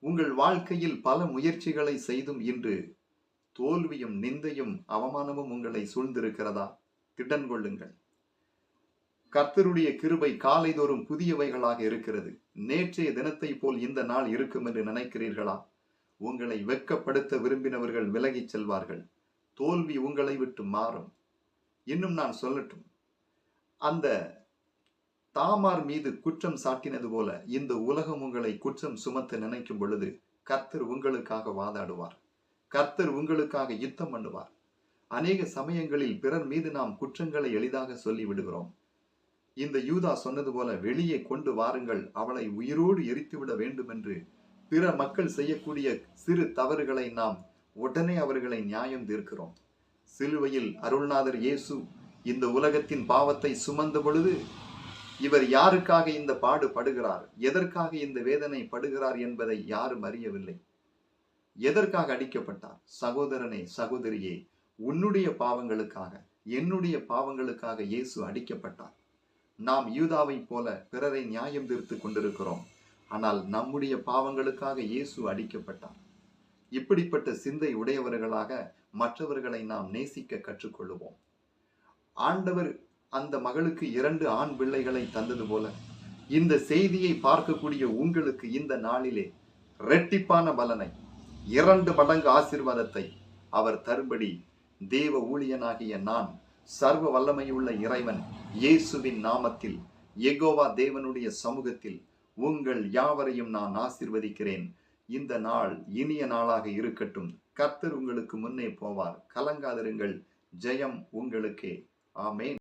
உங்கள் வாழ்க்கையில் பல முயற்சிகளை செய்தும் இன்று தோல்வியும் நிந்தையும் அவமானமும் உங்களை சூழ்ந்திருக்கிறதா? திடன் கொள்ளுங்கள். கர்த்தருடைய கிருபை காலைதோறும் புதியவைகளாக இருக்கிறது. நேற்றைய தினத்தை போல் இந்த நாள் இருக்கும் என்று நினைக்கிறீர்களா? உங்களை வெட்கப்படுத்த விரும்பினவர்கள் விலகிச் செல்வார்கள். தோல்வி உங்களை விட்டு மாறும். இன்னும் நான் சொல்லட்டும், அந்த தாமார் மீது குற்றம் சாட்டினது போல இந்த உலகம் உங்களை குற்றம் சுமத்த நினைக்கும் பொழுது கர்த்தர் உங்களுக்காக வாதாடுவார். கர்த்தர் உங்களுக்காக யுத்தம் பண்ணுவார். அநேக சமயங்களில் பிறர் மீது நாம் குற்றங்களை எளிதாக சொல்லி விடுகிறோம். இந்த யூதா சொன்னது போல, வெளியே கொண்டு வாருங்கள், அவளை உயிரோடு எரித்துவிட வேண்டும் என்று பிற மக்கள் செய்யக்கூடிய சிறு தவறுகளை நாம் உடனே அவர்களை நியாயம் தீர்க்கிறோம். சிலுவையில் அருள்நாதர் இயேசு இந்த உலகத்தின் பாவத்தை சுமந்த பொழுது இவர் யாருக்காக இந்த பாடு படுகிறார், எதற்காக இந்த வேதனை படுகிறார் என்பதை யாரும் அறியவில்லை. எதற்காக அடிக்கப்பட்டார்? சகோதரனே, சகோதரியே, உன்னுடைய பாவங்களுக்காக, என்னுடைய பாவங்களுக்காக இயேசு அடிக்கப்பட்டார். நாம் யூதாவை போல பிறரை நியாயம் தீர்த்து கொண்டிருக்கிறோம். ஆனால் நம்முடைய பாவங்களுக்காக இயேசு அடிக்கப்பட்டார். இப்படிப்பட்ட சிந்தை உடையவர்களாக மற்றவர்களை நாம் நேசிக்க கற்றுக்கொள்ளுவோம். ஆண்டவர் அந்த மகளுக்கு 2 ஆண் பிள்ளைகளை தந்தது போல இந்த செய்தியை பார்க்கக்கூடிய உங்களுக்கு இந்த நாளிலே இரட்டிப்பான பலனை, 2 மடங்கு ஆசீர்வாதத்தை அவர் தரும்படி தேவ ஊழியனாகிய நான், சர்வ வல்லமையுள்ள இறைவன் இயேசுவின் நாமத்தில், யெகோவா தேவனுடைய சமூகத்தில் உங்கள் யாவரையும் நான் ஆசீர்வதிக்கிறேன். இந்த நாள் இனிய நாளாக இருக்கட்டும். கர்த்தர் உங்களுக்கு முன்னே போவார். கலங்காதிருங்கள். ஜெயம் உங்களுக்கே. ஆமென்.